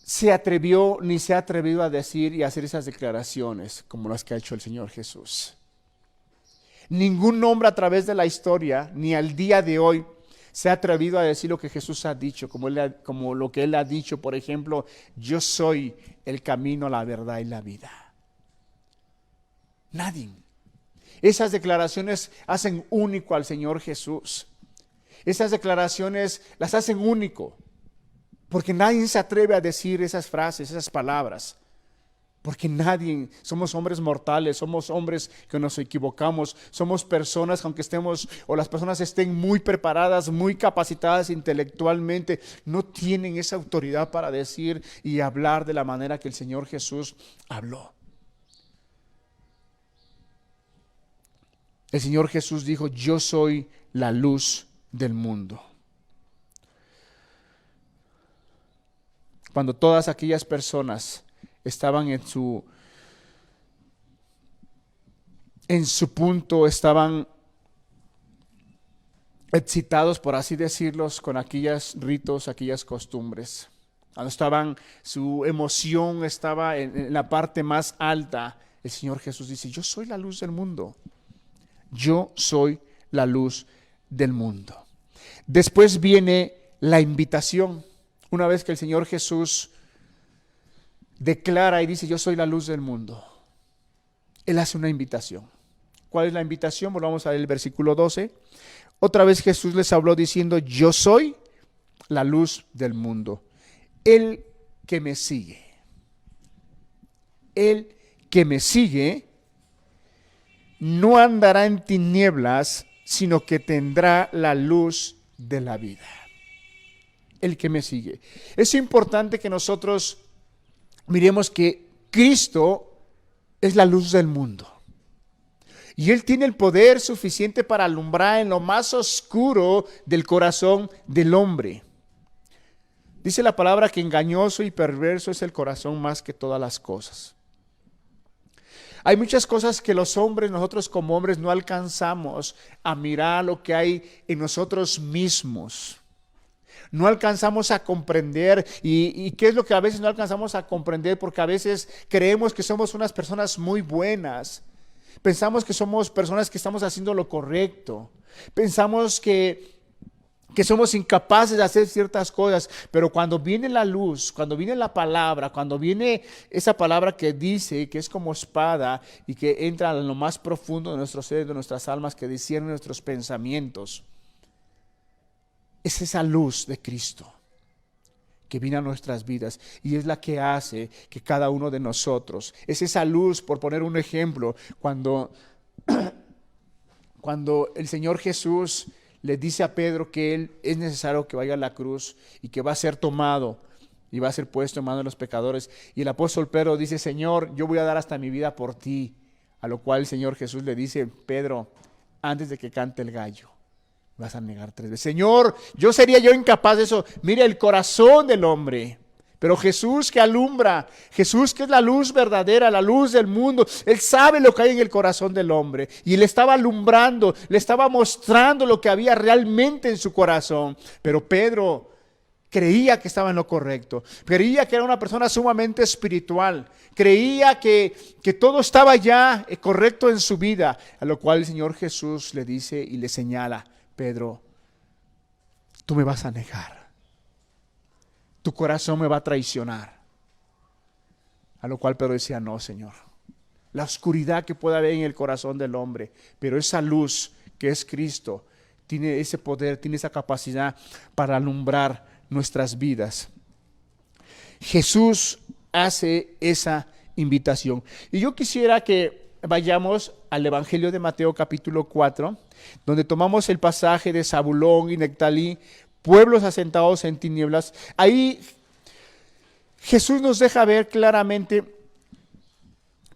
se atrevió ni se ha atrevido a decir y hacer esas declaraciones como las que ha hecho el Señor Jesús. Ningún hombre a través de la historia, ni al día de hoy, se ha atrevido a decir lo que Jesús ha dicho, como lo que Él ha dicho, por ejemplo, yo soy el camino, la verdad y la vida. Nadie. Esas declaraciones hacen único al Señor Jesús. Esas declaraciones las hacen único, porque nadie se atreve a decir esas frases, esas palabras. Porque nadie, somos hombres mortales, somos hombres que nos equivocamos, somos personas, aunque estemos, o las personas estén muy preparadas, muy capacitadas intelectualmente, no tienen esa autoridad para decir y hablar de la manera que el Señor Jesús habló. El Señor Jesús dijo, yo soy la luz del mundo. Cuando todas aquellas personas estaban en su punto, estaban excitados, por así decirlos, con aquellos ritos, aquellas costumbres. Cuando su emoción estaba en la parte más alta, el Señor Jesús dice, yo soy la luz del mundo. Yo soy la luz del mundo. Después viene la invitación. Una vez que el Señor Jesús declara y dice, yo soy la luz del mundo, Él hace una invitación. ¿Cuál es la invitación? Volvamos a ver el versículo 12. Otra vez Jesús les habló diciendo, yo soy la luz del mundo. El que me sigue, no andará en tinieblas, sino que tendrá la luz de la vida. El que me sigue. Es importante que nosotros miremos que Cristo es la luz del mundo. Y Él tiene el poder suficiente para alumbrar en lo más oscuro del corazón del hombre. Dice la palabra que engañoso y perverso es el corazón más que todas las cosas. Hay muchas cosas que nosotros como hombres no alcanzamos a mirar lo que hay en nosotros mismos. No alcanzamos a comprender y qué es lo que a veces no alcanzamos a comprender, porque a veces creemos que somos unas personas muy buenas. Pensamos que somos personas que estamos haciendo lo correcto. Pensamos que somos incapaces de hacer ciertas cosas, pero cuando viene la luz, cuando viene la palabra, cuando viene esa palabra que dice que es como espada y que entra en lo más profundo de nuestro ser, de nuestras almas, que discierne nuestros pensamientos, es esa luz de Cristo que viene a nuestras vidas y es la que hace que cada uno de nosotros, es esa luz, por poner un ejemplo, cuando el Señor Jesús le dice a Pedro que él es necesario que vaya a la cruz y que va a ser tomado y va a ser puesto en manos de los pecadores, y el apóstol Pedro dice, Señor, yo voy a dar hasta mi vida por ti, a lo cual el Señor Jesús le dice, Pedro, antes de que cante el gallo, vas a negar 3 veces. Señor, sería yo incapaz de eso. Mire el corazón del hombre. Pero Jesús que alumbra, Jesús que es la luz verdadera, la luz del mundo, Él sabe lo que hay en el corazón del hombre. Y le estaba alumbrando, le estaba mostrando lo que había realmente en su corazón. Pero Pedro, Creía que estaba en lo correcto. Creía que era una persona sumamente espiritual. Creía que todo estaba ya correcto en su vida. A lo cual el Señor Jesús le dice y le señala: Pedro, tú me vas a negar. Tu corazón me va a traicionar. A lo cual Pedro decía: no, Señor. La oscuridad que pueda haber en el corazón del hombre, pero esa luz que es Cristo tiene ese poder, tiene esa capacidad para alumbrar nuestras vidas. Jesús hace esa invitación. Y yo quisiera que vayamos al Evangelio de Mateo capítulo 4, donde tomamos el pasaje de Zabulón y Neftalí, pueblos asentados en tinieblas. Ahí Jesús nos deja ver claramente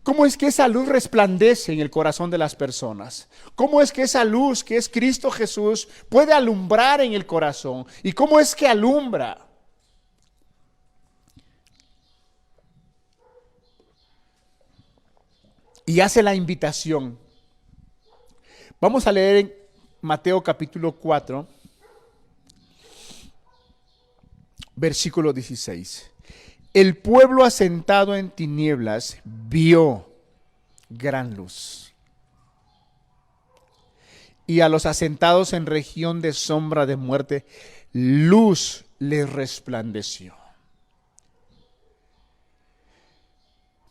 cómo es que esa luz resplandece en el corazón de las personas. Cómo es que esa luz que es Cristo Jesús puede alumbrar en el corazón. Y cómo es que alumbra. Y hace la invitación. Vamos a leer en Mateo capítulo 4, versículo 16. El pueblo asentado en tinieblas vio gran luz. Y a los asentados en región de sombra de muerte, luz les resplandeció.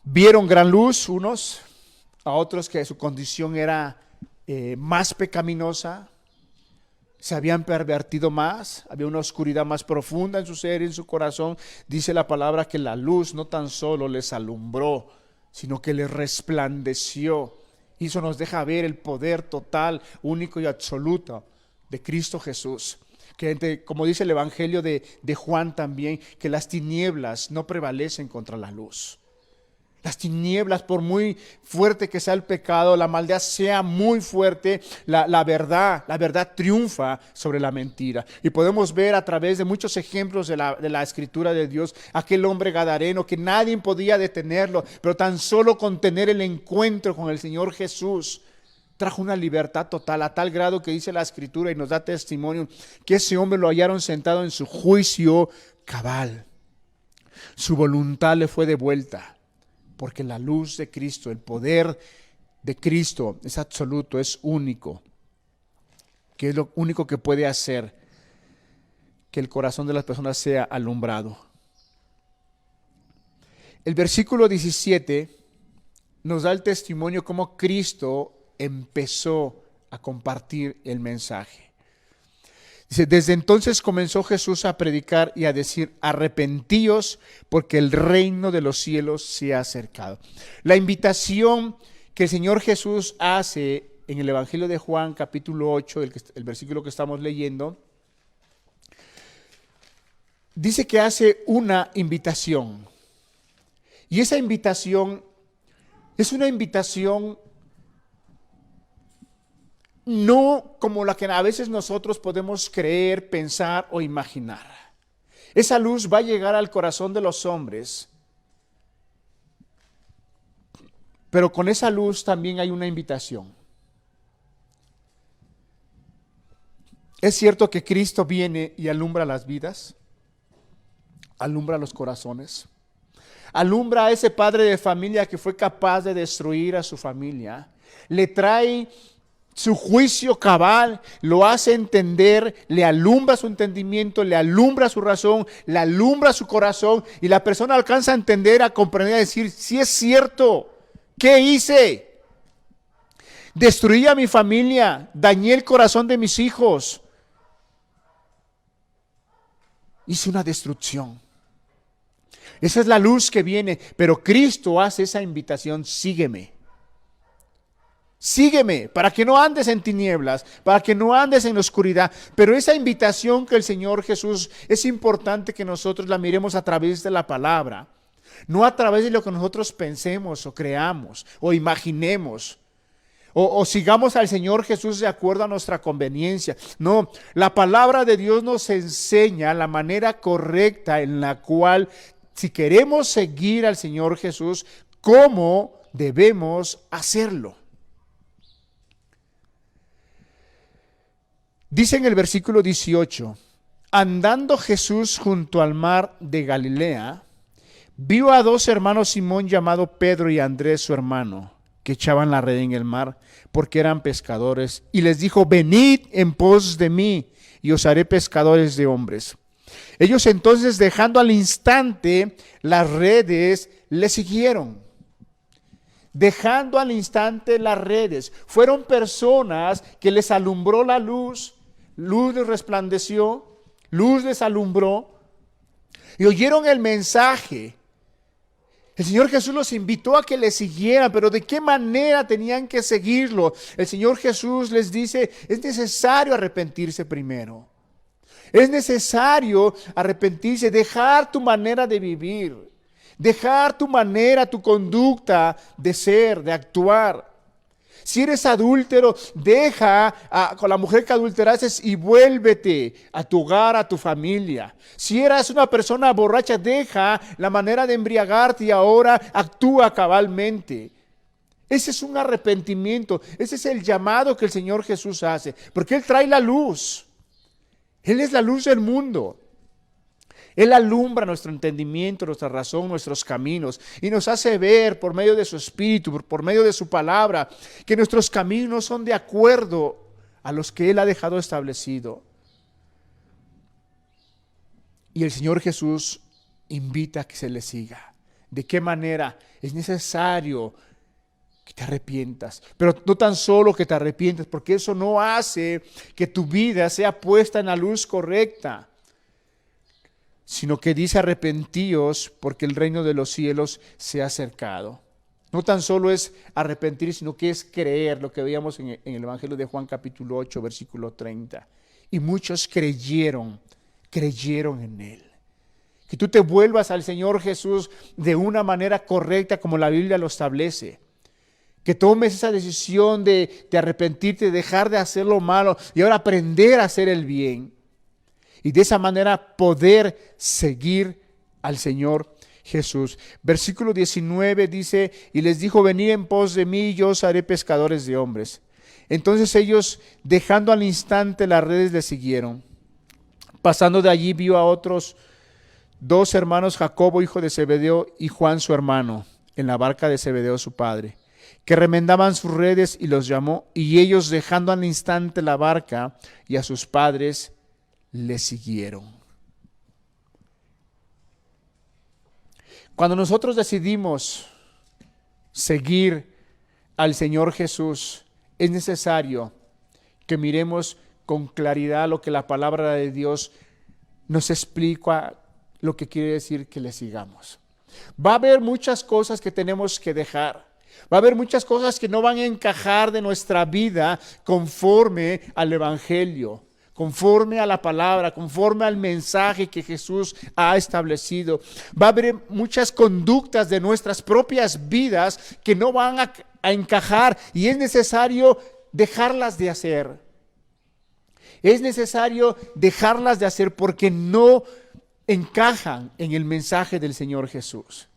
Vieron gran luz unos, a otros que su condición era más pecaminosa, se habían pervertido más, había una oscuridad más profunda en su ser y en su corazón. Dice la palabra que la luz no tan solo les alumbró, sino que les resplandeció. Y eso nos deja ver el poder total, único y absoluto de Cristo Jesús. Que como dice el Evangelio de Juan también, que las tinieblas no prevalecen contra la luz. Las tinieblas, por muy fuerte que sea el pecado, la maldad sea muy fuerte, la verdad triunfa sobre la mentira. Y podemos ver a través de muchos ejemplos de la Escritura de Dios, aquel hombre gadareno que nadie podía detenerlo, pero tan solo con tener el encuentro con el Señor Jesús, trajo una libertad total, a tal grado que dice la Escritura y nos da testimonio, que ese hombre lo hallaron sentado en su juicio cabal. Su voluntad le fue devuelta. Porque la luz de Cristo, el poder de Cristo es absoluto, es único. Que es lo único que puede hacer que el corazón de las personas sea alumbrado. El versículo 17 nos da el testimonio cómo Cristo empezó a compartir el mensaje. Dice: desde entonces comenzó Jesús a predicar y a decir: arrepentíos, porque el reino de los cielos se ha acercado. La invitación que el Señor Jesús hace en el Evangelio de Juan, capítulo 8, el versículo que estamos leyendo, dice que hace una invitación. Y esa invitación es una invitación no como la que a veces nosotros podemos creer, pensar o imaginar. Esa luz va a llegar al corazón de los hombres, pero con esa luz también hay una invitación. Es cierto que Cristo viene y alumbra las vidas, alumbra los corazones, alumbra a ese padre de familia que fue capaz de destruir a su familia, le trae su juicio cabal, lo hace entender, le alumbra su entendimiento, le alumbra su razón, le alumbra su corazón, y la persona alcanza a entender, a comprender, a decir: sí es cierto, ¿qué hice? Destruí a mi familia, dañé el corazón de mis hijos, hice una destrucción. Esa es la luz que viene, pero Cristo hace esa invitación: sígueme. Sígueme, para que no andes en tinieblas, para que no andes en la oscuridad. Pero esa invitación que el Señor Jesús, es importante que nosotros la miremos a través de la palabra, no a través de lo que nosotros pensemos o creamos o imaginemos. O sigamos al Señor Jesús de acuerdo a nuestra conveniencia. No, la palabra de Dios nos enseña la manera correcta en la cual, si queremos seguir al Señor Jesús, cómo debemos hacerlo. Dice en el versículo 18: Andando Jesús junto al mar de Galilea, vio a dos hermanos Simón llamado Pedro y Andrés su hermano, que echaban la red en el mar, porque eran pescadores, y les dijo: venid en pos de mí, y os haré pescadores de hombres. Ellos entonces, dejando al instante las redes, le siguieron. Dejando al instante las redes. Fueron personas que les alumbró la luz, luz les resplandeció, luz les alumbró, y oyeron el mensaje. El Señor Jesús los invitó a que le siguieran, pero ¿de qué manera tenían que seguirlo? El Señor Jesús les dice: es necesario arrepentirse primero. Es necesario arrepentirse, dejar tu manera de vivir, dejar tu manera, tu conducta de ser, de actuar. Si eres adúltero, deja con la mujer que adulteraste y vuélvete a tu hogar, a tu familia. Si eras una persona borracha, deja la manera de embriagarte y ahora actúa cabalmente. Ese es un arrepentimiento, ese es el llamado que el Señor Jesús hace, porque Él trae la luz. Él es la luz del mundo. Él alumbra nuestro entendimiento, nuestra razón, nuestros caminos, y nos hace ver por medio de su Espíritu, por medio de su palabra, que nuestros caminos son de acuerdo a los que Él ha dejado establecido. Y el Señor Jesús invita a que se le siga. ¿De qué manera? Es necesario que te arrepientas, pero no tan solo que te arrepientas, porque eso no hace que tu vida sea puesta en la luz correcta, sino que dice: arrepentíos porque el reino de los cielos se ha acercado. No tan solo es arrepentir, sino que es creer, lo que veíamos en el Evangelio de Juan capítulo 8, versículo 30. Y muchos creyeron en Él. Que tú te vuelvas al Señor Jesús de una manera correcta como la Biblia lo establece. Que tomes esa decisión de arrepentirte, de dejar de hacer lo malo y ahora aprender a hacer el bien. Y de esa manera poder seguir al Señor Jesús. Versículo 19 dice: y les dijo: venid en pos de mí, y yo os haré pescadores de hombres. Entonces ellos, dejando al instante las redes, le siguieron. Pasando de allí, vio a otros dos hermanos, Jacobo hijo de Zebedeo y Juan su hermano, en la barca de Zebedeo su padre, que remendaban sus redes, y los llamó. Y ellos, dejando al instante la barca y a sus padres, le siguieron. Cuando nosotros decidimos seguir al Señor Jesús, es necesario que miremos con claridad lo que la palabra de Dios nos explica, lo que quiere decir que le sigamos. Va a haber muchas cosas que tenemos que dejar. Va a haber muchas cosas que no van a encajar de nuestra vida conforme al Evangelio, conforme a la palabra, conforme al mensaje que Jesús ha establecido. Va a haber muchas conductas de nuestras propias vidas que no van a encajar, y es necesario dejarlas de hacer. Es necesario dejarlas de hacer porque no encajan en el mensaje del Señor Jesús.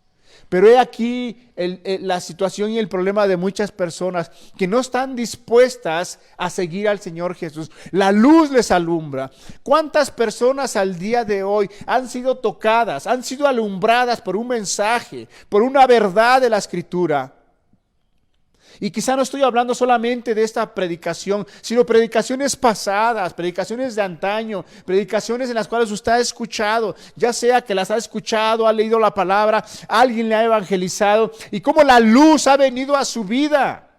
Pero he aquí la situación y el problema de muchas personas que no están dispuestas a seguir al Señor Jesús. La luz les alumbra. ¿Cuántas personas al día de hoy han sido tocadas, han sido alumbradas por un mensaje, por una verdad de la Escritura? Y quizá no estoy hablando solamente de esta predicación, sino predicaciones pasadas, predicaciones de antaño, predicaciones en las cuales usted ha escuchado, ya sea que las ha escuchado, ha leído la palabra, alguien le ha evangelizado, y cómo la luz ha venido a su vida.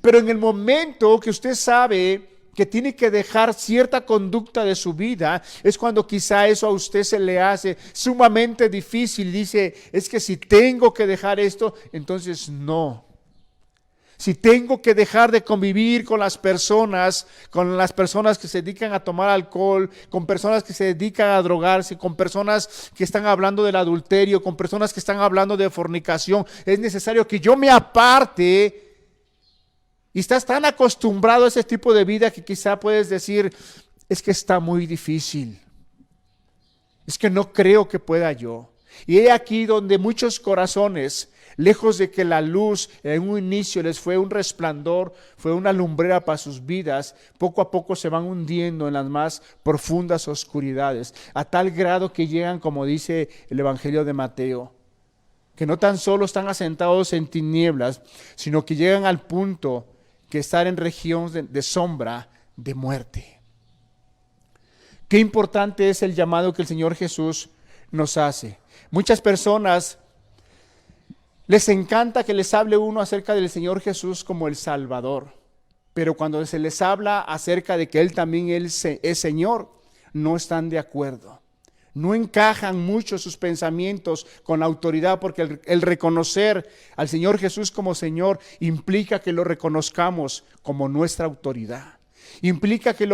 Pero en el momento que usted sabe que tiene que dejar cierta conducta de su vida, es cuando quizá eso a usted se le hace sumamente difícil. Dice: es que si tengo que dejar esto, entonces no. Si tengo que dejar de convivir con las personas que se dedican a tomar alcohol, con personas que se dedican a drogarse, con personas que están hablando del adulterio, con personas que están hablando de fornicación, es necesario que yo me aparte. Y estás tan acostumbrado a ese tipo de vida que quizá puedes decir: es que está muy difícil. Es que no creo que pueda yo. Y he aquí donde muchos corazones, lejos de que la luz en un inicio les fue un resplandor, fue una lumbrera para sus vidas, poco a poco se van hundiendo en las más profundas oscuridades, a tal grado que llegan, como dice el Evangelio de Mateo, que no tan solo están asentados en tinieblas, sino que llegan al punto que estar en región de sombra, de muerte. Qué importante es el llamado que el Señor Jesús nos hace. Muchas personas les encanta que les hable uno acerca del Señor Jesús como el Salvador, pero cuando se les habla acerca de que Él también es Señor, no están de acuerdo. No encajan mucho sus pensamientos con la autoridad, porque el reconocer al Señor Jesús como Señor implica que lo reconozcamos como nuestra autoridad. Implica que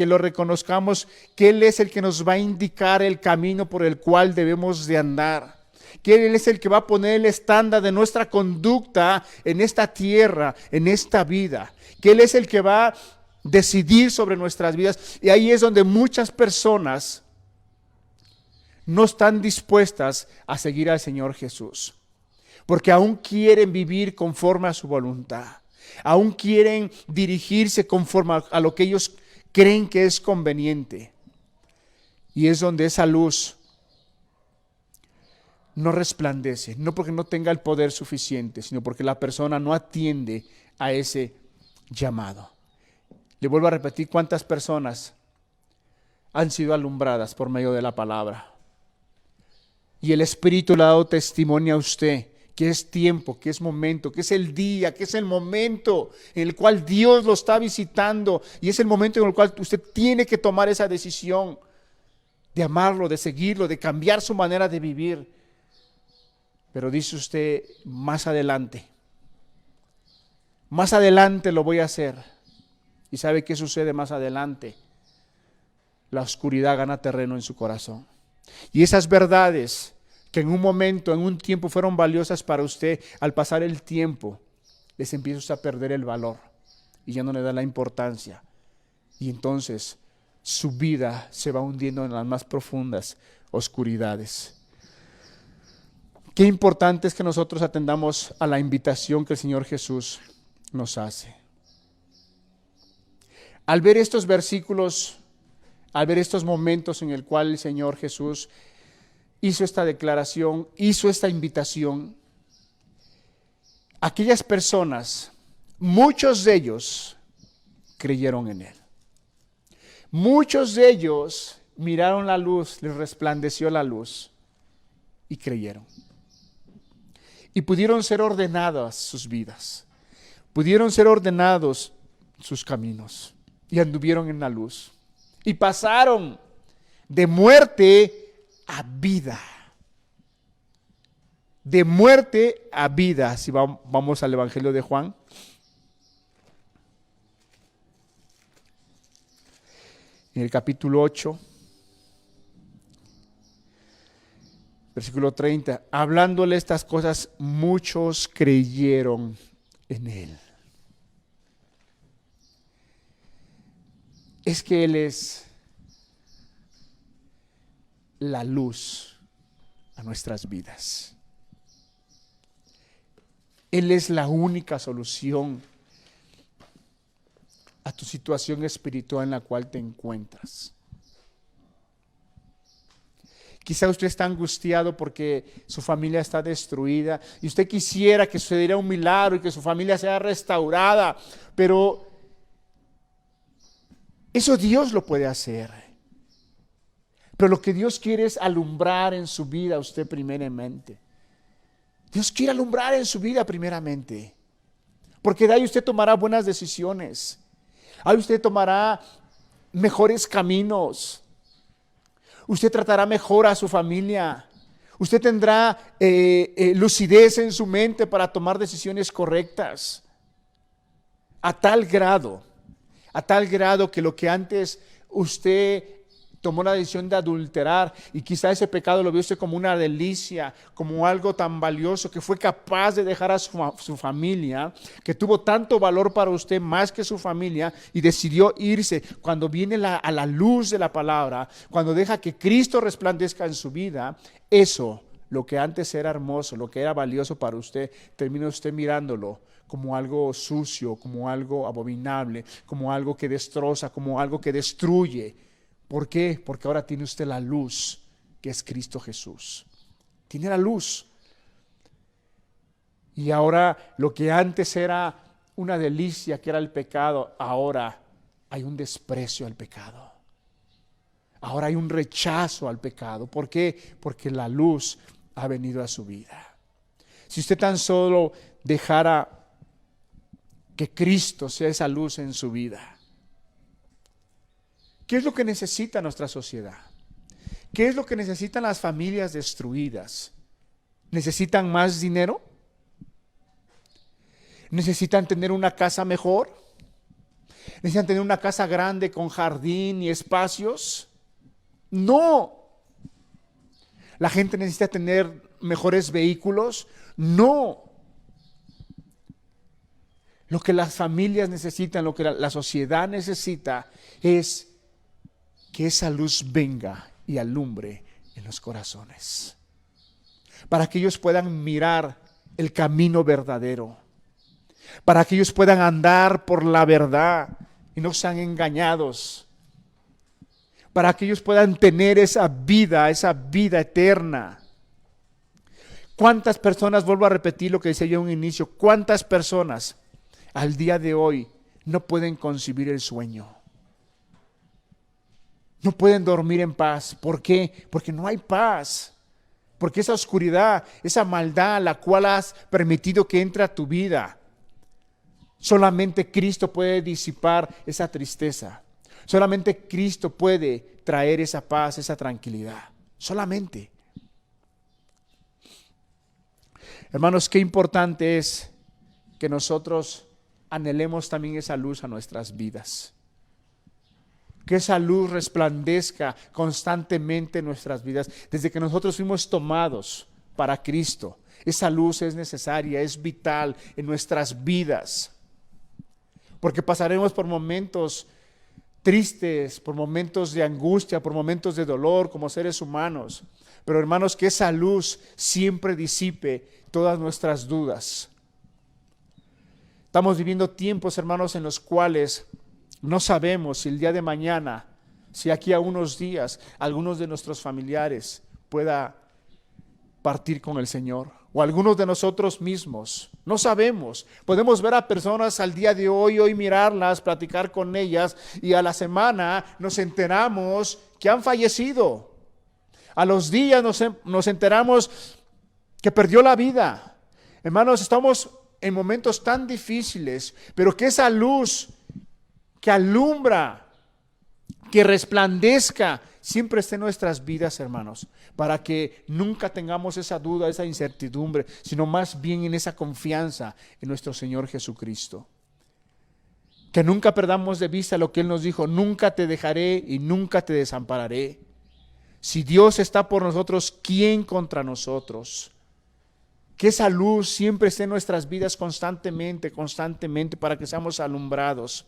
lo reconozcamos, que Él es el que nos va a indicar el camino por el cual debemos de andar. Que Él es el que va a poner el estándar de nuestra conducta en esta tierra, en esta vida. Que Él es el que va a decidir sobre nuestras vidas. Y ahí es donde muchas personas no están dispuestas a seguir al Señor Jesús, porque aún quieren vivir conforme a su voluntad, aún quieren dirigirse conforme a lo que ellos creen que es conveniente. Y es donde esa luz no resplandece, no porque no tenga el poder suficiente, sino porque la persona no atiende a ese llamado. Le vuelvo a repetir, ¿cuántas personas han sido alumbradas por medio de la palabra? Y el Espíritu le ha dado testimonio a usted que es tiempo, que es momento, que es el día, que es el momento en el cual Dios lo está visitando, y es el momento en el cual usted tiene que tomar esa decisión de amarlo, de seguirlo, de cambiar su manera de vivir. Pero dice usted, más adelante lo voy a hacer. ¿Y sabe qué sucede más adelante? La oscuridad gana terreno en su corazón. Y esas verdades que en un momento, en un tiempo fueron valiosas para usted, al pasar el tiempo, les empieza a perder el valor y ya no le da la importancia. Y entonces su vida se va hundiendo en las más profundas oscuridades. Qué importante es que nosotros atendamos a la invitación que el Señor Jesús nos hace. Al ver estos versículos, al ver estos momentos en el cual el Señor Jesús hizo esta declaración, hizo esta invitación, aquellas personas, muchos de ellos creyeron en Él. Muchos de ellos miraron la luz, les resplandeció la luz y creyeron. Y pudieron ser ordenadas sus vidas, pudieron ser ordenados sus caminos y anduvieron en la luz. Y pasaron de muerte a vida. De muerte a vida. Si vamos al Evangelio de Juan. En el capítulo 8, versículo 30. Hablándole estas cosas, muchos creyeron en Él. Es que Él es la luz a nuestras vidas. Él es la única solución a tu situación espiritual en la cual te encuentras. Quizá usted está angustiado porque su familia está destruida y usted quisiera que sucediera un milagro y que su familia sea restaurada, pero eso Dios lo puede hacer. Pero lo que Dios quiere es alumbrar en su vida a usted primeramente. Dios quiere alumbrar en su vida primeramente. Porque de ahí usted tomará buenas decisiones. Ahí usted tomará mejores caminos. Usted tratará mejor a su familia. Usted tendrá lucidez en su mente para tomar decisiones correctas. A tal grado que lo que antes usted tomó la decisión de adulterar y quizá ese pecado lo vio usted como una delicia, como algo tan valioso, que fue capaz de dejar a su familia, que tuvo tanto valor para usted más que su familia y decidió irse. Cuando viene a la luz de la palabra, cuando deja que Cristo resplandezca en su vida, eso lo que antes era hermoso, lo que era valioso para usted, termina usted mirándolo como algo sucio, como algo abominable, como algo que destroza, como algo que destruye. ¿Por qué? Porque ahora tiene usted la luz, que es Cristo Jesús. Tiene la luz. Y ahora lo que antes era una delicia, que era el pecado, ahora hay un desprecio al pecado. Ahora hay un rechazo al pecado. ¿Por qué? Porque la luz ha venido a su vida. Si usted tan solo dejara que Cristo sea esa luz en su vida. ¿Qué es lo que necesita nuestra sociedad? ¿Qué es lo que necesitan las familias destruidas? ¿Necesitan más dinero? ¿Necesitan tener una casa mejor? ¿Necesitan tener una casa grande con jardín y espacios? No. ¿La gente necesita tener mejores vehículos? No. Lo que las familias necesitan, lo que la sociedad necesita es que esa luz venga y alumbre en los corazones. Para que ellos puedan mirar el camino verdadero. Para que ellos puedan andar por la verdad y no sean engañados. Para que ellos puedan tener esa vida eterna. ¿Cuántas personas, vuelvo a repetir lo que decía yo en un inicio, cuántas personas al día de hoy no pueden concebir el sueño? No pueden dormir en paz. ¿Por qué? Porque no hay paz. Porque esa oscuridad, esa maldad la cual has permitido que entre a tu vida, solamente Cristo puede disipar esa tristeza. Solamente Cristo puede traer esa paz, esa tranquilidad. Solamente. Hermanos, qué importante es que nosotros anhelemos también esa luz a nuestras vidas. Que esa luz resplandezca constantemente en nuestras vidas. Desde que nosotros fuimos tomados para Cristo, esa luz es necesaria, es vital en nuestras vidas. Porque pasaremos por momentos tristes, por momentos de angustia, por momentos de dolor como seres humanos. Pero hermanos, que esa luz siempre disipe todas nuestras dudas. Estamos viviendo tiempos, hermanos, en los cuales no sabemos si el día de mañana, si aquí a unos días, algunos de nuestros familiares pueda partir con el Señor, o algunos de nosotros mismos. No sabemos. Podemos ver a personas al día de hoy mirarlas, platicar con ellas, y a la semana nos enteramos que han fallecido. A los días nos enteramos que perdió la vida. Hermanos, estamos en momentos tan difíciles, pero que esa luz que alumbra, que resplandezca, siempre esté en nuestras vidas, hermanos, para que nunca tengamos esa duda, esa incertidumbre, sino más bien en esa confianza en nuestro Señor Jesucristo. Que nunca perdamos de vista lo que Él nos dijo: nunca te dejaré y nunca te desampararé. Si Dios está por nosotros, ¿quién contra nosotros? Que esa luz siempre esté en nuestras vidas constantemente, para que seamos alumbrados.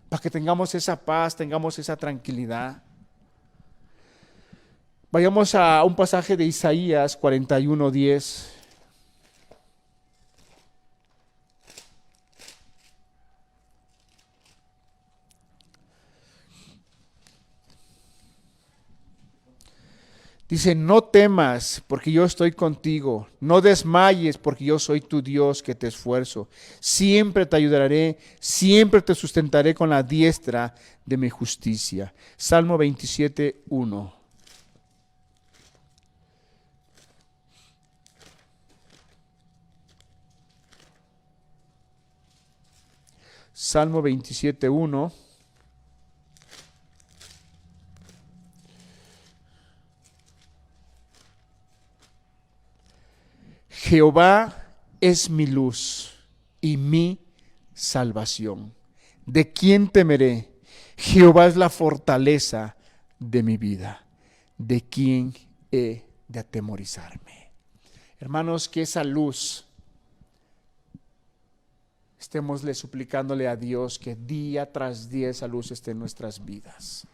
Para que tengamos esa paz, tengamos esa tranquilidad. Vayamos a un pasaje de Isaías 41:10. Dice: no temas, porque yo estoy contigo. No desmayes, porque yo soy tu Dios, que te esfuerzo. Siempre te ayudaré, siempre te sustentaré con la diestra de mi justicia. Salmo 27:1. Salmo 27:1. Jehová es mi luz y mi salvación. ¿De quién temeré? Jehová es la fortaleza de mi vida. ¿De quién he de atemorizarme? Hermanos, que esa luz estémosle suplicándole a Dios que día tras día esa luz esté en nuestras vidas.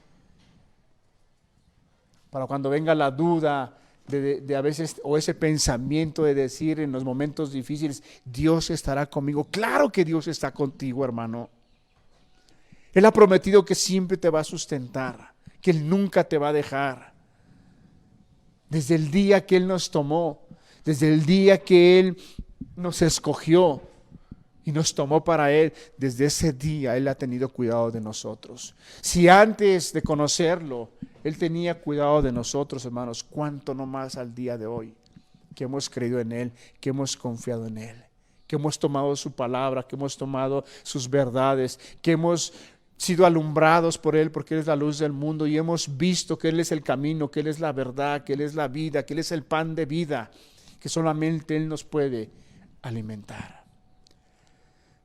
Para cuando venga la duda, de a veces, o ese pensamiento de decir en los momentos difíciles, Dios estará conmigo. Claro que Dios está contigo, hermano. Él ha prometido que siempre te va a sustentar, que Él nunca te va a dejar. Desde el día que Él nos tomó, desde el día que Él nos escogió y nos tomó para Él, desde ese día Él ha tenido cuidado de nosotros. Si antes de conocerlo, Él tenía cuidado de nosotros, hermanos, cuánto no más al día de hoy, que hemos creído en Él, que hemos confiado en Él, que hemos tomado su palabra, que hemos tomado sus verdades, que hemos sido alumbrados por Él, porque Él es la luz del mundo, y hemos visto que Él es el camino, que Él es la verdad, que Él es la vida, que Él es el pan de vida, que solamente Él nos puede alimentar.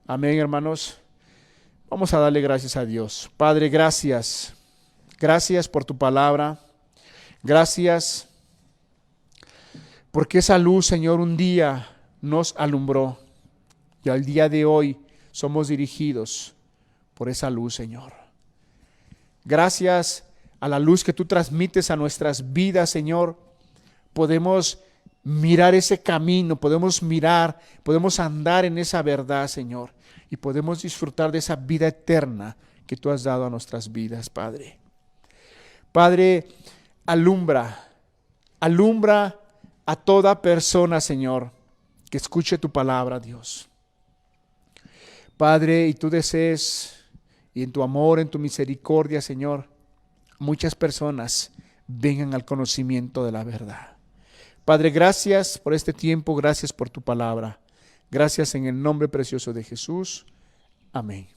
Amén, hermanos. Vamos a darle gracias a Dios. Padre, gracias. Gracias por tu palabra. Gracias porque esa luz, Señor, un día nos alumbró y al día de hoy somos dirigidos por esa luz, Señor. Gracias a la luz que tú transmites a nuestras vidas, Señor, podemos mirar ese camino, podemos andar en esa verdad, Señor, y podemos disfrutar de esa vida eterna que tú has dado a nuestras vidas, Padre. Padre, alumbra a toda persona, Señor, que escuche tu palabra, Dios. Padre, y tú desees, y en tu amor, en tu misericordia, Señor, muchas personas vengan al conocimiento de la verdad. Padre, gracias por este tiempo, gracias por tu palabra. Gracias en el nombre precioso de Jesús. Amén.